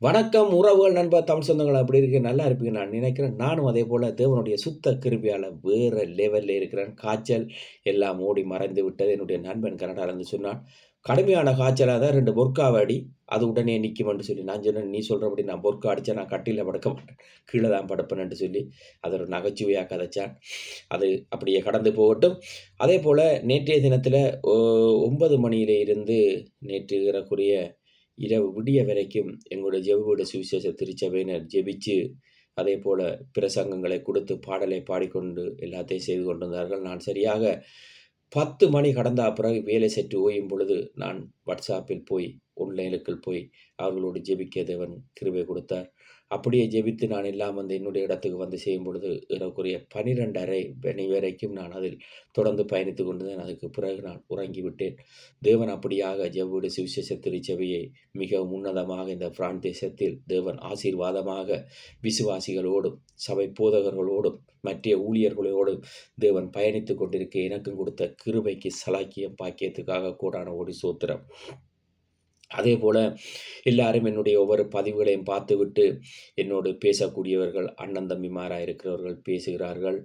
வணக்கம் உறவுகள், நண்பர், தமிழ் சொந்தங்கள் எப்படி இருக்கு? நல்லா இருப்பீங்க நான் நினைக்கிறேன். நானும் அதேபோல தேவனுடைய சுத்த கிருபையால வேற லெவல்ல இருக்கிறேன். காய்ச்சல் எல்லாம் ஓடி மறைந்து விட்டது. என்னுடைய நண்பன் கனடாலருந்து சொன்னான். கடுமையான காய்ச்சலா தான் 2 பொர்க்காவ அடி. அது உடனே நிக்கும்ன்னு சொல்லி. நான் சொன்னேன், "நீ சொல்றபடி நான் பொர்க்கா அடிச்சா நான் கட்டில்ல படுக்க மாட்டேன். கீழ தான் படுப்பேன்ன்னு" சொல்லி அத ஒரு நகைச்சுவையா கதைச்சான். அது அப்படியே கடந்து போகட்டும். அதேபோல நேற்றைய தினத்தில ஒ 9 மணியில இருந்து நேற்று ஏறக்குறைய இரவு விடிய வரைக்கும் எங்களுடைய ஜெப சுவிசேஷ திருச்சபையினர் ஜெபிச்சு, அதேபோல பிரசங்கங்களை கொடுத்து, பாடலை பாடிக்கொண்டு எல்லாத்தையும் செய்து கொண்டிருந்தார்கள். நான் சரியாக 10 மணி கடந்த பிறகு வேலை சற்று ஓயும் பொழுது, நான் WhatsAppல் போய், ஆன்லைனுக்குள் போய் அவர்களோடு ஜெபிக்க தேவன் கிருபை கொடுத்தார். அப்படியே ஜெபித்து நான் எல்லாம் வந்து என்னுடைய இடத்துக்கு வந்து செய்யும் பொழுது, ஏறக்குறைய 12:30 மணி வரைக்கும் நான் அதில் தொடர்ந்து பயணித்துக் கொண்டிருந்தேன். அதுக்கு பிறகு நான் உறங்கிவிட்டேன். தேவன் அப்படியாக ஜெப சுவிசேஷ திருச்சபையை மிகவும் உன்னதமாக இந்த பிரான் தேசத்தில் தேவன் ஆசீர்வாதமாக விசுவாசிகளோடும், சபை போதகர்களோடும், மற்ற ஊழியர்களோடும் தேவன் பயணித்துக் கொண்டிருக்க எனக்கும் கொடுத்த கிருபைக்கு சலாக்கியம் பாக்கியத்துக்காக கோடான கோடி ஸ்தோத்திரம். அதேபோல எல்லாரும் என்னுடைய ஒவ்வொரு பதிவுகளையும் பார்த்துவிட்டு என்னோடு பேசக்கூடியவர்கள் அண்ணன் தம்பிமாராக இருக்கிறவர்கள் பேசுகிறார்கள்.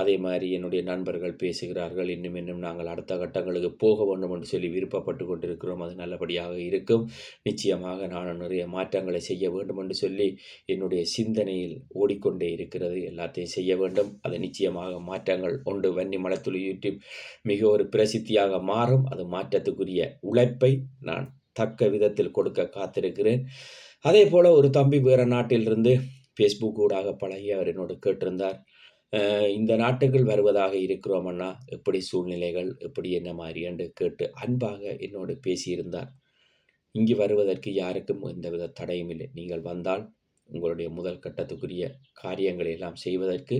அதே மாதிரி என்னுடைய நண்பர்கள் பேசுகிறார்கள். இன்னும் நாங்கள் அடுத்த கட்டங்களுக்கு போக வேண்டும் என்று சொல்லி விருப்பப்பட்டு கொண்டிருக்கிறோம். அது நல்லபடியாக இருக்கும். நிச்சயமாக நான் நிறைய மாற்றங்களை செய்ய வேண்டும் என்று சொல்லி என்னுடைய சிந்தனையில் ஓடிக்கொண்டே இருக்கிறது. எல்லாத்தையும் செய்ய வேண்டும். அது நிச்சயமாக மாற்றங்கள் உண்டு. வன்னி மலைத்துளி யூடியூப் மிக ஒரு பிரசித்தியாக மாறும். அது மாற்றத்துக்குரிய உழைப்பை நான் தக்க விதத்தில் கொடுக்க காத்திருக்கிறேன். அதேபோல ஒரு தம்பி வேற நாட்டிலிருந்து ஃபேஸ்புக் ஊடாக பழகி அவர் என்னோடு கேட்டிருந்தார். இந்த நாட்டுக்குள் வருவதாக இருக்கிறோம் அண்ணா, எப்படி சூழ்நிலைகள், எப்படி என்ன மாரி என்று கேட்டு அன்பாக என்னோடு பேசியிருந்தார். இங்கு வருவதற்கு யாருக்கும் எந்தவித தடையும் இல்லை. நீங்கள் வந்தால் உங்களுடைய முதல் கட்டத்துக்குரிய காரியங்களை எல்லாம் செய்வதற்கு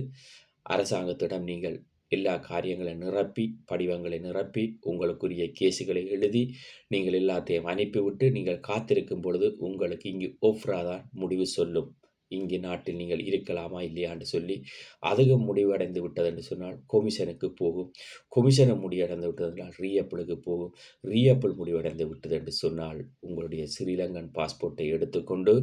அரசாங்கத்திடம் நீங்கள் எல்லா காரியங்களை நிரப்பி, படிவங்களை நிரப்பி, உங்களுக்குரிய கேஸுகளை எழுதி, நீங்கள் எல்லாத்தையும் அனுப்பிவிட்டு, நீங்கள் காத்திருக்கும் பொழுது உங்களுக்கு இங்கு ஓஃப்ரா தான் முடிவு சொல்லும். இங்கு நாட்டில் நீங்கள் இருக்கலாமா இல்லையா என்று சொல்லி, அதுவும் முடிவடைந்து விட்டது என்று சொன்னால் கொமிஷனுக்கு போகும். கொமிஷனும் முடிவடைந்து விட்டது என்றால் ரீஅப்பிளுக்கு போகும். ரீஅப்பிள் முடிவடைந்து விட்டது என்று சொன்னால் உங்களுடைய ஸ்ரீலங்கன் பாஸ்போர்ட்டை எடுத்துக்கொண்டு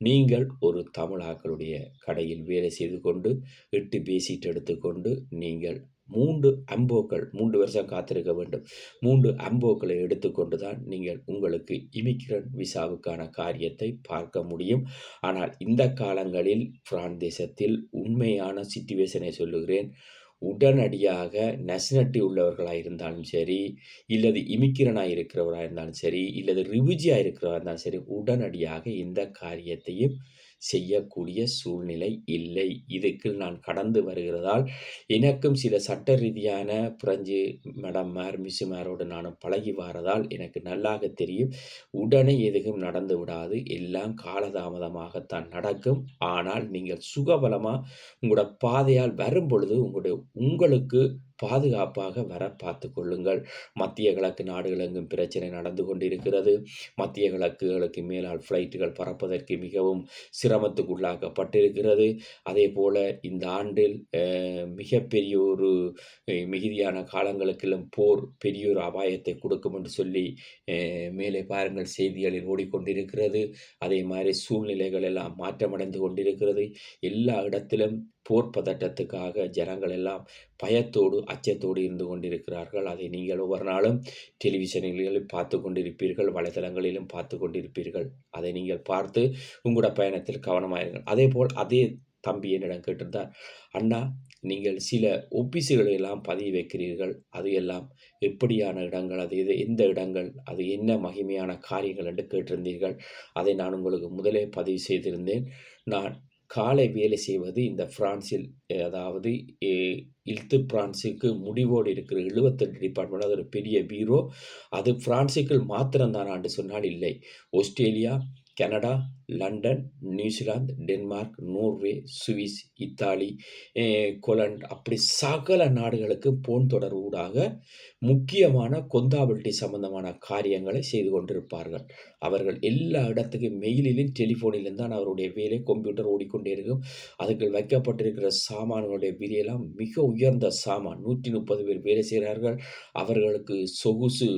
நீங்கள் ஒரு தமிழாக்களுடைய கடையில் வேலை செய்து கொண்டு 8 பேசிட் எடுத்துக்கொண்டு நீங்கள் 3 அம்போக்கள் 3 வருஷம் காத்திருக்க வேண்டும். 3 அம்போக்களை எடுத்துக்கொண்டு தான் நீங்கள் உங்களுக்கு இமிகிரண்ட் விசாவுக்கான காரியத்தை பார்க்க முடியும். ஆனால் இந்த காலங்களில் பிரான் தேசத்தில் உண்மையான சிச்சுவேஷனை சொல்லுகிறேன். உடனடியாக நேஷனாலிட்டி உள்ளவர்களாக இருந்தாலும் சரி, இல்லது இமிகிரனாக இருக்கிறவராக இருந்தாலும் சரி, இல்லது ரிஃப்யூஜியாக இருக்கிறவராக இருந்தாலும் சரி, உடனடியாக இந்த காரியத்தையும் செய்யக்கூடிய சூழ்நிலை இல்லை. இதுக்குள் நான் கடந்து வருகிறதால் எனக்கும் சில சட்ட ரீதியான பிரெஞ்சு மேடம்மார், மிஸ்ஸுமாரோடு நானும் பழகி வாரதால் எனக்கு நல்லாக தெரியும். உடனே எதுவும் நடந்து விடாது. எல்லாம் காலதாமதமாகத்தான் நடக்கும். ஆனால் நீங்கள் சுகபலமா உங்களோட பாதையால் வரும்பொழுது உங்களுக்கு பாதுகாப்பாக வர பார்த்துக் கொள்ளுங்கள். மத்திய கிழக்கு நாடுகள் எங்கும் பிரச்சனை நடந்து கொண்டிருக்கிறது. மத்திய கிழக்குகளுக்கு மேலால் ஃப்ளைட்டுகள் பறப்பதற்கு மிகவும் சிரமத்துக்குள்ளாக்கப்பட்டிருக்கிறது. அதேபோல இந்த ஆண்டில் மிகப்பெரிய ஒரு மிகுதியான காலங்களுக்கெல்லாம் போர் பெரியொரு அபாயத்தை கொடுக்கும் என்று சொல்லி மேலே பாருங்கள் செய்திகளில் ஓடிக்கொண்டிருக்கிறது. அதே மாதிரி சூழ்நிலைகள் எல்லாம் மாற்றமடைந்து கொண்டிருக்கிறது. எல்லா இடத்திலும் போர் பதட்டத்துக்காக ஜனங்கள் எல்லாம் பயத்தோடு அச்சத்தோடு இருந்து கொண்டிருக்கிறார்கள். அதை நீங்கள் ஒவ்வொரு நாளும் டெலிவிஷன்களிலும் பார்த்து கொண்டிருப்பீர்கள், வலைதளங்களிலும் பார்த்து கொண்டிருப்பீர்கள். அதை நீங்கள் பார்த்து உங்களோட பயணத்தில் கவனமாயிருங்கள். அதேபோல் அதே தம்பி என்னிடம் கேட்டிருந்தார், அண்ணா நீங்கள் சில ஒப்பிசுகளை எல்லாம் பதிவு வைக்கிறீர்கள், அது எல்லாம் எப்படியான இடங்கள், அது எந்த இடங்கள், அது என்ன மகிமையான காரியங்கள் என்று கேட்டிருந்தீர்கள். அதை நான் உங்களுக்கு முதலே பதிவு செய்திருந்தேன். நான் காலை வேலை செய்வது இந்த பிரான்சில், அதாவது இல்து பிரான்சுக்கு முடிவோடு இருக்கிற 78 டிபார்ட்மெண்ட், அது ஒரு பெரிய பீரோ. அது பிரான்சுக்குள் மாத்திரம்தானா என்று சொன்னால் இல்லை. Australia, Canada, London, New Zealand, Denmark, Norway, Swiss, Italy, Holland, அப்படி சகல நாடுகளுக்கு போன் தொடர் ஊடாக முக்கியமான கொந்தாபிலிட்டி சம்பந்தமான காரியங்களை செய்து கொண்டிருப்பார்கள். அவர்கள் எல்லா இடத்துக்கும் மெயிலிலும் டெலிஃபோனிலும் தான் அவருடைய வேலை. கம்ப்யூட்டர் ஓடிக்கொண்டே இருக்கும். அதுக்கு வைக்கப்பட்டிருக்கிற சாமான்களுடைய விலையெல்லாம் மிக உயர்ந்த சாமான். 130 பேர் வேலை செய்கிறார்கள். அவர்களுக்கு சொகுசு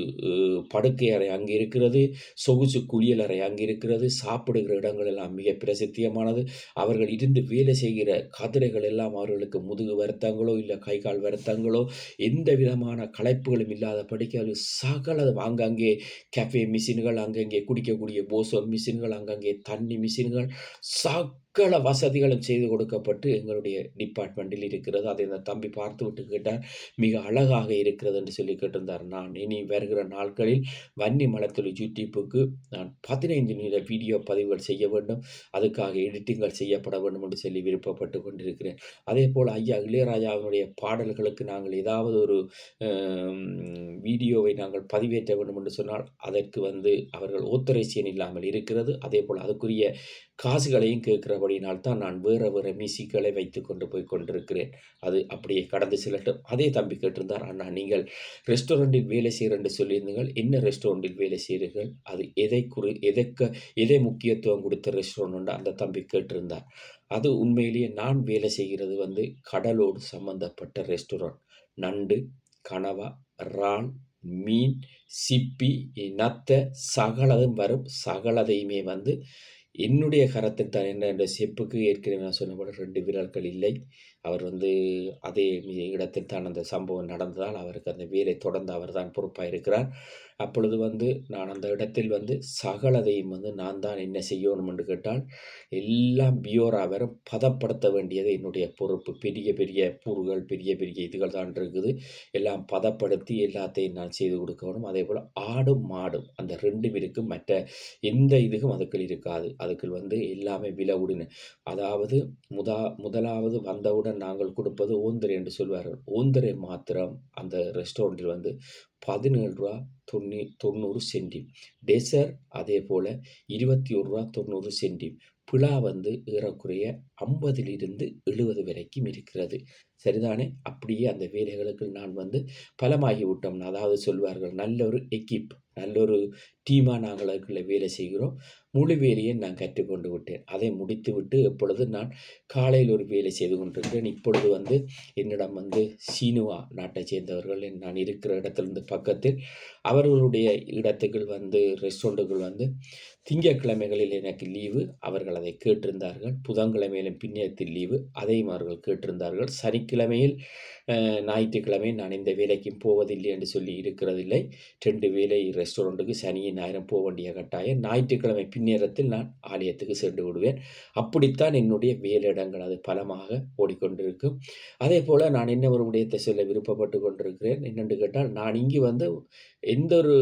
படுக்கை அறை அங்கே இருக்கிறது, சொகுசு குளியல் அறை அங்கே இருக்கிறது, சாப்பிடுகிற இடங்கள் எல்லாம் மிக பிரசித்தியமானது. அவர்கள் இருந்து வேலை செய்கிற கதிரைகள் எல்லாம் அவர்களுக்கு முதுகு வருத்தங்களோ, இல்ல கை, கால் வருத்தங்களோ, எந்த விதமான களைப்புகளும் இல்லாதபடிக்கு அது சகலதும் ஆங்காங்கே கேஃபே மிஷின்கள், அங்கங்கே குடிக்கக்கூடிய போசோன் மிஷின்கள், அங்கங்கே தண்ணி மிஷின்கள், சகல வசதிகளும் செய்து கொடுக்கப்பட்டு எங்களுடைய டிபார்ட்மெண்டில் இருக்கிறது. அதை அந்த தம்பி பார்த்துவிட்டு கேட்டார், "மிக அழகாக இருக்கிறது" என்று சொல்லி கேட்டிருந்தார். நான் இனி வருகிற நாட்களில் வன்னி மலத்துளி யூடியூப்புக்கு நான் 15 நிமிட வீடியோ பதிவுகள் செய்ய வேண்டும். அதுக்காக எடிட்டிங்கள் செய்யப்பட வேண்டும் என்று சொல்லி விருப்பப்பட்டு கொண்டிருக்கிறேன். அதேபோல் ஐயா இளையராஜாவினுடைய பாடல்களுக்கு நாங்கள் ஏதாவது ஒரு வீடியோவை நாங்கள் பதிவேற்ற வேண்டும் என்று சொன்னால், அதற்கு அவர்கள் ஆத்தரைசேஷன் இல்லாமல் இருக்கிறது. அதேபோல் அதுக்குரிய காசுகளையும் கேட்கிறபடியினால் தான் நான் வேற மியூசிக்களை வைத்துக் கொண்டு போய் கொண்டிருக்கிறேன். அது அப்படியே கடந்து செல்லட்டும். அதே தம்பி கேட்டிருந்தார், "அண்ணா நீங்கள் ரெஸ்டாரண்டில் வேலை செய்கிறேன் என்று சொல்லியிருந்தீர்கள். என்ன ரெஸ்டாரண்டில் வேலை செய்கிறீர்கள்? அது எதை முக்கியத்துவம் கொடுத்த ரெஸ்டாரண்ட் என்று அந்த தம்பி கேட்டிருந்தார். அது உண்மையிலேயே நான் வேலை செய்கிறது கடலோடு சம்பந்தப்பட்ட ரெஸ்டாரண்ட். நண்டு, கனவா, இறால், மீன், சிப்பி, நத்தை சகலதும் வரும். சகலதையுமே என்னுடைய கரத்தில் தான். என்ற செப்புக்கு ஏற்கனவே நான் சொன்னபோல 2 விரல்கள் இல்லை. அவர் அதே இடத்தில் தான் அந்த சம்பவம் நடந்ததால் அவருக்கு அந்த வேலை தொடர்ந்து அவர் தான் பொறுப்பாக இருக்கிறார். அப்பொழுது நான் அந்த இடத்தில் சகலதையும் நான் தான் என்ன செய்யணும் என்று கேட்டால், எல்லாம் பியூரா வரும். பதப்படுத்த வேண்டியது என்னுடைய பொறுப்பு. பெரிய பெரிய பூர்கள், பெரிய பெரிய இதுகள் தான் இருக்குது. எல்லாம் பதப்படுத்தி எல்லாத்தையும் நான் செய்து கொடுக்கணும். அதேபோல் ஆடும் மாடும் அந்த 2ம் இருக்கும். மற்ற எந்த இதுக்கும் அதுக்குள் இருக்காது. அதுக்குள் எல்லாமே விலவுடின. அதாவது முதலாவது வந்தவுடன் நாங்கள் கொடுப்பது ஓந்தரை என்று சொல்வார்கள். ஓந்தரை மாத்திரம் அந்த ரெஸ்டாரண்டில் ₹17.90. டெசர்ட் அதேபோல ₹21.90. பிழா ஏறக்குறைய 50லிருந்து 70 வரைக்கும் இருக்கிறது. சரிதானே? அப்படியே அந்த வேலைகளுக்கு நான் பலமாகி விட்டோம். அதாவது சொல்வார்கள், நல்ல ஒரு எக்கிப், நல்ல ஒரு டீமா நாங்கள் அதுக்குள்ள வேலை செய்கிறோம். முழு வேலையை நான் கற்றுக்கொண்டு விட்டேன். அதை முடித்துவிட்டு இப்பொழுது நான் காலையில் ஒரு வேலை செய்து கொண்டிருக்கிறேன். இப்பொழுது என்னிடம் சீனுவா நாட்டைச் சேர்ந்தவர்கள் நான் இருக்கிற இடத்திலிருந்து பக்கத்தில் அவர்களுடைய இடத்துக்குள் ரெஸ்டாரண்ட்டுக்குள் திங்கட்கிழமைகளில் எனக்கு லீவு. அவர்கள் அதை கேட்டிருந்தார்கள். புதன்கிழமையிலும் பின்னத்தில் லீவு. அதையும் அவர்கள் கேட்டிருந்தார்கள். சனிக்கிழமையில் ஞாயிற்றுக்கிழமை நான் இந்த வேலைக்கும் போவதில்லை என்று சொல்லி இருக்கிறதில்லை. 2 வேலை ரெஸ்டாரண்ட்டுக்கு சனியும் ஞாயிறும் போக வேண்டிய கட்டாயம். ஞாயிற்றுக்கிழமை பின்னேரத்தில் நான் ஆலயத்துக்கு சென்று விடுவேன். அப்படித்தான் என்னுடைய வேலையிடங்கள் அது பலமாக ஓடிக்கொண்டிருக்கும். அதேபோல் நான் என்ன ஒரு விடயத்தை சொல்ல விருப்பப்பட்டு கொண்டிருக்கிறேன் என்னென்று கேட்டால், நான் இங்கு எந்த ஒரு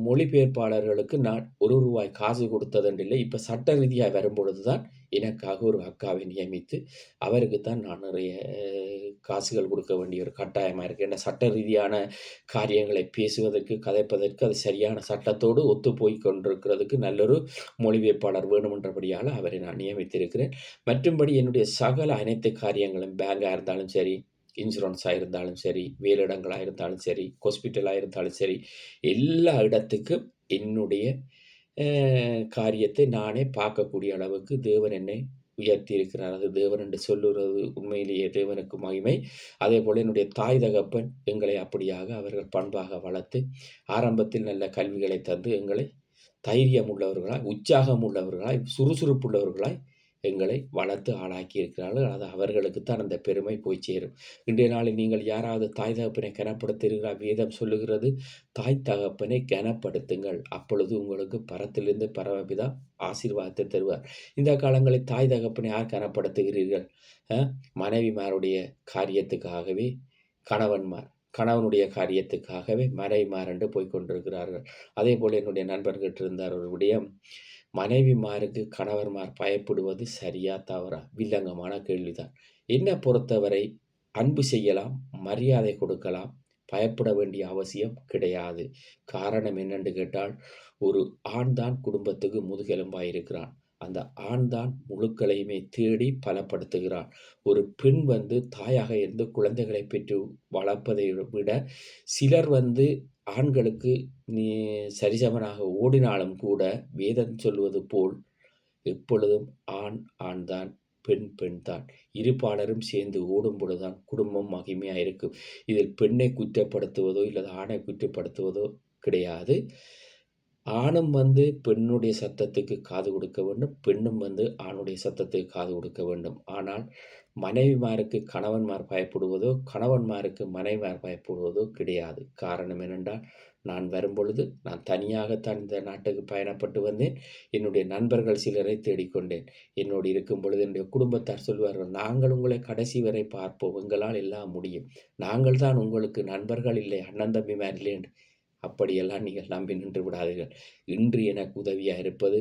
மொழிபெயர்ப்பாளர்களுக்கு நான் ₹1 காசு கொடுத்ததென்றில்லை. இப்போ சட்ட ரீதியாக வரும்பொழுது தான் எனக்காக ஒரு அக்காவை நியமித்து அவருக்குத்தான் நான் நிறைய காசுகள் கொடுக்க வேண்டிய ஒரு கட்டாயமாக இருக்குது. ஏன்னா சட்ட ரீதியான காரியங்களை பேசுவதற்கு, கதைப்பதற்கு அது சரியான சட்டத்தோடு ஒத்து போய் கொண்டிருக்கிறதுக்கு நல்லொரு மொழிபெயர்ப்பாளர் வேணுமென்றபடியால் அவரை நான் நியமித்திருக்கிறேன். மற்றும்படி என்னுடைய சகல அனைத்து காரியங்களும் பேங்காக இருந்தாலும் சரி, இன்சூரன்ஸாக இருந்தாலும் சரி, வேலையிடங்களாக இருந்தாலும் சரி, ஹாஸ்பிட்டலாக இருந்தாலும் சரி, எல்லா இடத்துக்கும் என்னுடைய காரியத்தை நானே பார்க்கக்கூடிய அளவுக்கு தேவன் என்னை உயர்த்தி இருக்கிறார். அது தேவன் என்று சொல்லுறது உண்மையிலேயே தேவனுக்கு மகிமை. அதேபோல் என்னுடைய தாய் தகப்பன் எங்களை அப்படியாக அவர்கள் பண்பாக வளர்த்து ஆரம்பத்தில் நல்ல கல்விகளை தந்து எங்களை தைரியம் உள்ளவர்களாய், உற்சாகம் உள்ளவர்களாய், சுறுசுறுப்புள்ளவர்களாய் எங்களை வளர்த்து ஆளாக்கி இருக்கிறார்கள். அது அவர்களுக்குத்தான் அந்த பெருமை போய் சேரும். இன்றைய நாளில் நீங்கள் யாராவது தாய் தகப்பனை கனப்படுத்துகிறீர்களா? வேதம் சொல்லுகிறது, தாய் தகப்பனை கனப்படுத்துங்கள், அப்பொழுது உங்களுக்கு பரத்திலிருந்து பரமபிதா ஆசீர்வாதத்தை தருவார். இந்த காலங்களில் தாய் தகப்பனை யார் கனப்படுத்துகிறீர்கள்? மனைவிமாருடைய காரியத்துக்காகவே கணவனுடைய காரியத்துக்காகவே மனைவிமார் என்று போய் கொண்டிருக்கிறார்கள். அதே போல் என்னுடைய நண்பர் கேட்டிருந்தார் ஒரு விடயம், மனைவிமாருக்கு கணவன்மார் பயப்படுவது சரியா தவறா? வில்லங்கமான கேள்விதான். என்னை பொறுத்தவரை அன்பு செய்யலாம், மரியாதை கொடுக்கலாம், பயப்பட வேண்டிய அவசியம் கிடையாது. காரணம் என்னென்று கேட்டால், ஒரு ஆண் தான் குடும்பத்துக்கு முதுகெலும்பாய் இருக்கிறான். அந்த ஆண் தான் முழுக்களையுமே தேடி பலப்படுத்துகிறான். ஒரு பெண் தாயாக இருந்து குழந்தைகளை பெற்று வளர்ப்பதை விட சிலர் ஆண்களுக்கு நீ சரிசமனாக ஓடினாலும் கூட வேதம் சொல்வது போல் எப்பொழுதும் ஆண் ஆண்தான், பெண் பெண்தான். இருபாலரும் சேர்ந்து ஓடும் பொழுதுதான் குடும்பம் மகிமையாக இருக்கும். இதில் பெண்ணை குற்றப்படுத்துவதோ இல்லது ஆணை குற்றப்படுத்துவதோ கிடையாது. ஆணும் பெண்ணுடைய சத்தத்துக்கு காது கொடுக்க வேண்டும். பெண்ணும் ஆணுடைய சத்தத்துக்கு காது கொடுக்க வேண்டும். ஆனால் மனைவிமாருக்கு கணவன்மார் பயப்படுவதோ, கணவன்மாருக்கு மனைவிமார் பயப்படுவதோ கிடையாது. காரணம் என்னென்றால், நான் வரும்பொழுது நான் தனியாகத்தான் இந்த நாட்டுக்கு பயணப்பட்டு வந்தேன். என்னுடைய நண்பர்கள் சிலரை தேடிக்கொண்டேன். என்னோடு இருக்கும்பொழுது என்னுடைய குடும்பத்தார் சொல்வார்கள், "நாங்கள் உங்களை கடைசி வரை பார்ப்போம். எங்களால் எல்லாம் முடியும். நாங்கள் தான் உங்களுக்கு நண்பர்கள் இல்லை, அண்ணன் தம்பிமார் இல்லை" என்று. அப்படியெல்லாம் நீங்கள் நம்பி நின்று விடாதீர்கள். இன்று எனக்கு உதவியா இருப்பது,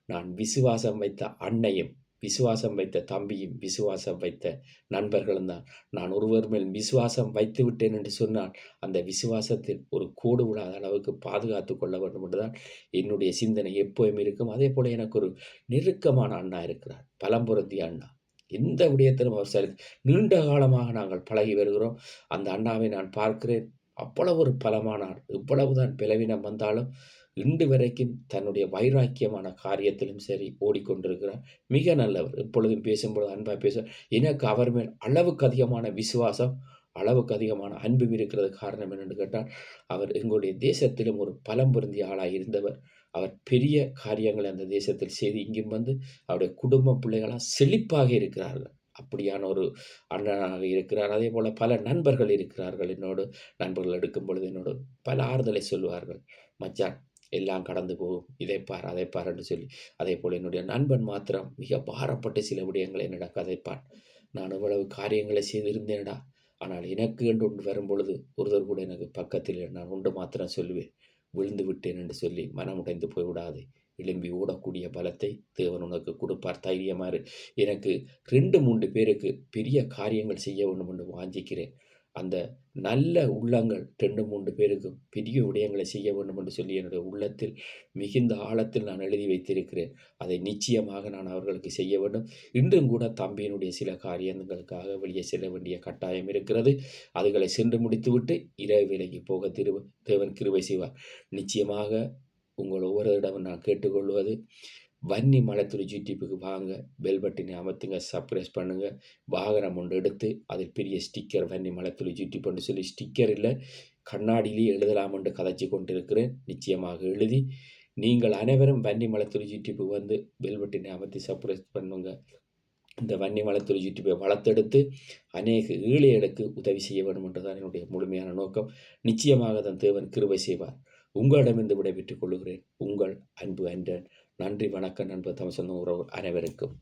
நான் விசுவாசம் வைத்த அன்னையும், விசுவாசம் வைத்த தம்பியும், விசுவாசம் வைத்த நண்பர்களும் தான். நான் ஒருவர் மேல் விசுவாசம் வைத்து விட்டேன் என்று சொன்னால், அந்த விசுவாசத்தில் ஒரு கோடு விழாத அளவுக்கு பாதுகாத்துக் கொள்ள வேண்டும் என்றுதான் என்னுடைய சிந்தனை எப்போதும் இருக்கும். அதேபோல எனக்கு ஒரு நெருக்கமான அண்ணா இருக்கிறார். பலம் பொருந்திய அண்ணா. எந்த விடயத்திலும் அவர் நீண்ட காலமாக நாங்கள் பழகி வருகிறோம். அந்த அண்ணாவை நான் பார்க்கிறேன். அவ்வளவு ஒரு பலமான ஆள். இவ்வளவுதான் பலவீனம் வந்தாலும், இன்று வரைக்கும் தன்னுடைய வைராக்கியமான காரியத்திலும் சரி ஓடிக்கொண்டிருக்கிறார். மிக நல்லவர். எப்பொழுதும் பேசும்பொழுது அன்பா பேசுவார். எனக்கு அவர் மேல் அளவுக்கு அதிகமான விசுவாசம், அளவுக்கு அதிகமான அன்பும் இருக்கிறது. காரணம் என்னென்று கேட்டால், அவர் எங்களுடைய தேசத்திலும் ஒரு பலம் பொருந்திய ஆளாய் இருந்தவர். அவர் பெரிய காரியங்களை அந்த தேசத்தில் செய்து இங்கும் அவருடைய குடும்பம், பிள்ளைகளாம் செழிப்பாக இருக்கிறார்கள். அப்படியான ஒரு அண்ணனாக இருக்கிறார். அதேபோல பல நண்பர்கள் இருக்கிறார்கள். நண்பர்கள் எடுக்கும் பொழுது என்னோடு பல ஆறுதலை சொல்லுவார்கள். "மச்சான், எல்லாம் கடந்து போகும். இதை பார், அதை பார்" என்று சொல்லி. அதேபோல என்னுடைய நண்பன் மாத்திரம் மிக பாரப்பட்டு சில விடயங்களை என்னிடம் கதைப்பான். "நான் இவ்வளவு காரியங்களை செய்திருந்தேனடா. ஆனால் எனக்கு என்று ஒன்று வரும்பொழுது ஒருவர் கூட எனக்கு பக்கத்தில் இல்லை. நான் ஒன்று மாத்திரம் சொல்லுவேன். விழுந்து விட்டேன் என்று சொல்லி மனமுடைந்து போய்விடாதே. எழும்பி ஓடக்கூடிய பலத்தை தேவன் உனக்கு கொடுப்பார். தைரியமா இரு. எனக்கு 2, 3 பேருக்கு பெரிய காரியங்கள் செய்ய வேண்டும் என்று வாஞ்சிக்கிறேன். அந்த நல்ல உள்ளங்கள் 2, 3 பேருக்கும் பெரிய விடயங்களை செய்ய வேண்டும் என்று சொல்லி என்னுடைய உள்ளத்தில் மிகுந்த ஆழத்தில் நான் எழுதி வைத்திருக்கிறேன். அதை நிச்சயமாக நான் அவர்களுக்கு செய்ய வேண்டும். இன்றும் கூட தம்பியினுடைய சில காரியங்களுக்காக வெளியே செல்ல வேண்டிய கட்டாயம் இருக்கிறது. அதுகளை சென்று முடித்துவிட்டு இரவு வேலைக்கு போக தேவன் கிருபை செய்வார். நிச்சயமாக உங்கள் ஒவ்வொருவரிடமும் நான் கேட்டுக்கொள்வது, வன்னி மலைத்துறை யூடியூப்புக்கு வாங்க, பெல் பட்டனை அமர்த்துங்க, சப்ஸ்கிரைப் பண்ணுங்க. வாகனம் ஒன்று எடுத்து அதில் பெரிய ஸ்டிக்கர் வன்னி மலைத்துறை யூடியூப் என்று சொல்லி ஸ்டிக்கர் இல்லை, கண்ணாடியிலேயே எழுதலாம் என்று கதைச்சி கொண்டிருக்கிறேன். நிச்சயமாக எழுதி நீங்கள் அனைவரும் வன்னி மலைத்துறை யூடியூப்புக்கு பெல் பட்டனை அமர்த்தி சப்ஸ்கிரைப் பண்ணுங்க. இந்த வன்னி மலைத்துறை யூடியூப்பை வளர்த்தெடுத்து அநேக ஏழைகளுக்கு உதவி செய்ய வேண்டும் என்றுதான் என்னுடைய முழுமையான நோக்கம். நிச்சயமாக தன் தேவன் கிருபை செய்வார். உங்களிடமிருந்து விடைபெற்றுக் கொள்கிறேன். உங்கள் அன்பு அன்றன். நன்றி, வணக்கம் நண்பர் தமிழ் சொந்த உறவு அனைவருக்கும்.